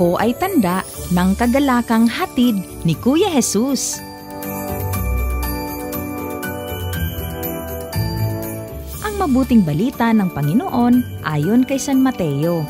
Ako ay tanda ng kagalakang hatid ni Kuya Jesus. Ang mabuting balita ng Panginoon ayon kay San Mateo.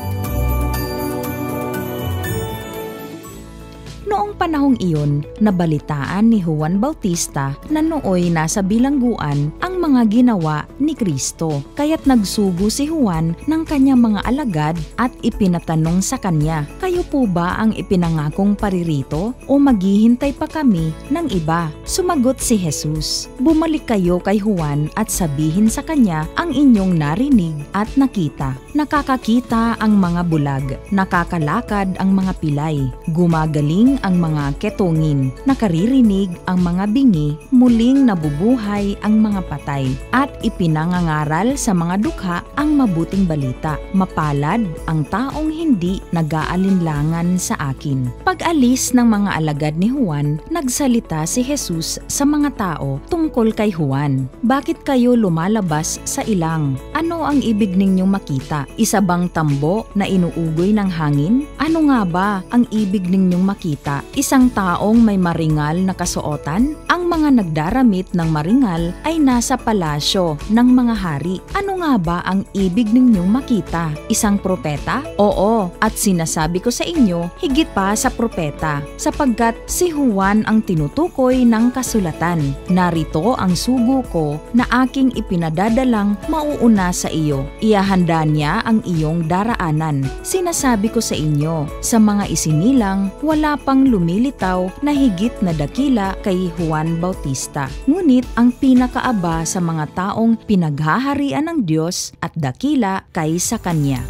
Noong panahong iyon, nabalitaan ni Juan Bautista na nooy nasa bilangguan ang mga ginawa ni Kristo. Kaya't nagsugo si Juan ng kanyang mga alagad at ipinatanong sa kanya, "Kayo po ba ang ipinangakong paririto o maghihintay pa kami ng iba?" Sumagot si Jesus, "Bumalik kayo kay Juan at sabihin sa kanya ang inyong narinig at nakita. Nakakakita ang mga bulag, nakakalakad ang mga pilay, gumagaling ang mga ketongin, nakaririnig ang mga bingi, muling nabubuhay ang mga patay, at ipinangangaral sa mga dukha ang mabuting balita. Mapalad ang taong hindi nag-aalinlangan sa akin." Pag-alis ng mga alagad ni Juan, nagsalita si Jesus sa mga tao tungkol kay Juan. "Bakit kayo lumalabas sa ilang? Ano ang ibig ninyong makita? Isa bang tambo na inuugoy ng hangin? Ano nga ba ang ibig ninyong makita? Isang taong may maringal na kasuotan? Ang mga nagdaramit ng maringal ay nasa palasyo ng mga hari. Ano nga ba ang ibig ninyong makita? Isang propeta? Oo, at sinasabi ko sa inyo, higit pa sa propeta, sapagkat si Juan ang tinutukoy ng kasulatan. Narito ang sugo ko na aking ipinadadalang mauuna sa iyo. Iahanda niya ang iyong daraanan. Sinasabi ko sa inyo, sa mga isinilang, wala pang lumilitaw na higit na dakila kay Juan Bautista. Ngunit ang pinakaaba sa mga taong pinaghaharian ng Diyos at dakila kaysa kanya."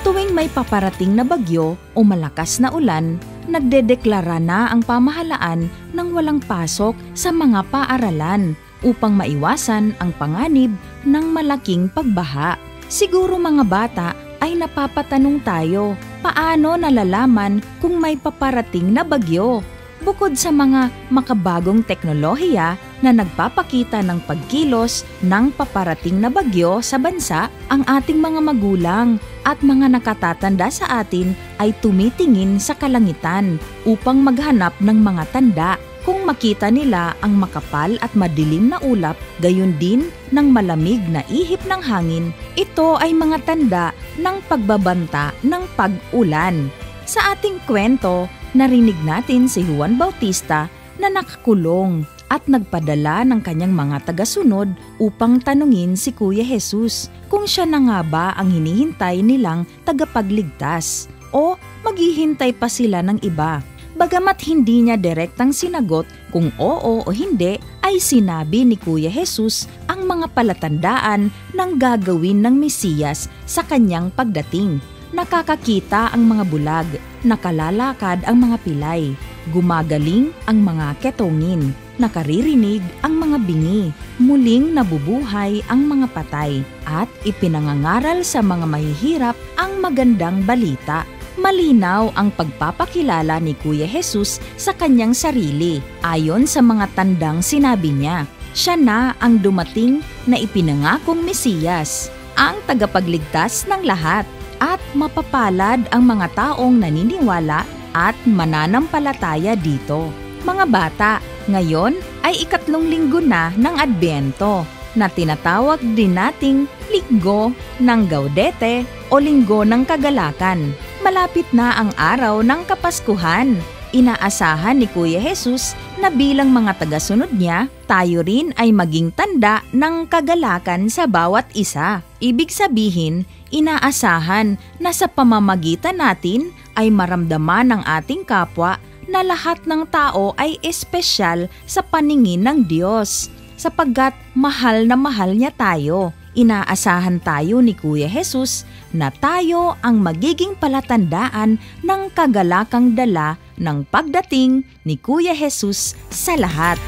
Tuwing may paparating na bagyo o malakas na ulan, nagdedeklara na ang pamahalaan ng walang pasok sa mga paaralan upang maiwasan ang panganib ng malaking pagbaha. Siguro mga bata ay napapatanong tayo, paano nalalaman kung may paparating na bagyo? Bukod sa mga makabagong teknolohiya na nagpapakita ng pagkilos ng paparating na bagyo sa bansa, ang ating mga magulang at mga nakatatanda sa atin ay tumitingin sa kalangitan upang maghanap ng mga tanda. Kung makita nila ang makapal at madilim na ulap, gayon din ng malamig na ihip ng hangin, ito ay mga tanda ng pagbabanta ng pag-ulan. Sa ating kwento, narinig natin si Juan Bautista na nakakulong at nagpadala ng kanyang mga tagasunod upang tanungin si Kuya Jesus kung siya na nga ba ang hinihintay nilang tagapagligtas o maghihintay pa sila ng iba. Bagamat hindi niya direktang sinagot kung oo o hindi, ay sinabi ni Kuya Jesus ang mga palatandaan ng gagawin ng Mesiyas sa kanyang pagdating. Nakakakita ang mga bulag, nakalalakad ang mga pilay, gumagaling ang mga ketongin, nakaririnig ang mga bingi, muling nabubuhay ang mga patay, at ipinangangaral sa mga mahihirap ang magandang balita. Malinaw ang pagpapakilala ni Kuya Jesus sa kanyang sarili ayon sa mga tandang sinabi niya. Siya na ang dumating na ipinangakong Mesiyas, ang tagapagligtas ng lahat, at mapapalad ang mga taong naniniwala at mananampalataya dito. Mga bata, ngayon ay 3 linggo na ng Adbyento na tinatawag din nating Linggo ng Gaudete o Linggo ng Kagalakan. Malapit na ang araw ng Kapaskuhan. Inaasahan ni Kuya Jesus na bilang mga tagasunod niya, tayo rin ay maging tanda ng kagalakan sa bawat isa. Ibig sabihin, inaasahan na sa pamamagitan natin ay maramdaman ng ating kapwa na lahat ng tao ay espesyal sa paningin ng Diyos, sapagkat mahal na mahal niya tayo. Inaasahan tayo ni Kuya Jesus na tayo ang magiging palatandaan ng kagalakang dala ng pagdating ni Kuya Jesus sa lahat.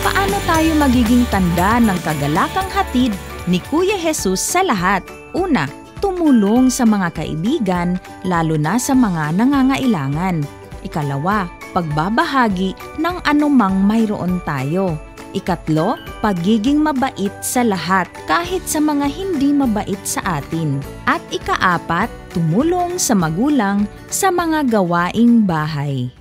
Paano tayo magiging tanda ng kagalakang hatid ni Kuya Jesus sa lahat? Una, tumulong sa mga kaibigan, lalo na sa mga nangangailangan. Ikalawa, pagbabahagi ng anumang mayroon tayo. Ikatlo, pagiging mabait sa lahat kahit sa mga hindi mabait sa atin. At ikaapat, tumulong sa magulang sa mga gawaing bahay.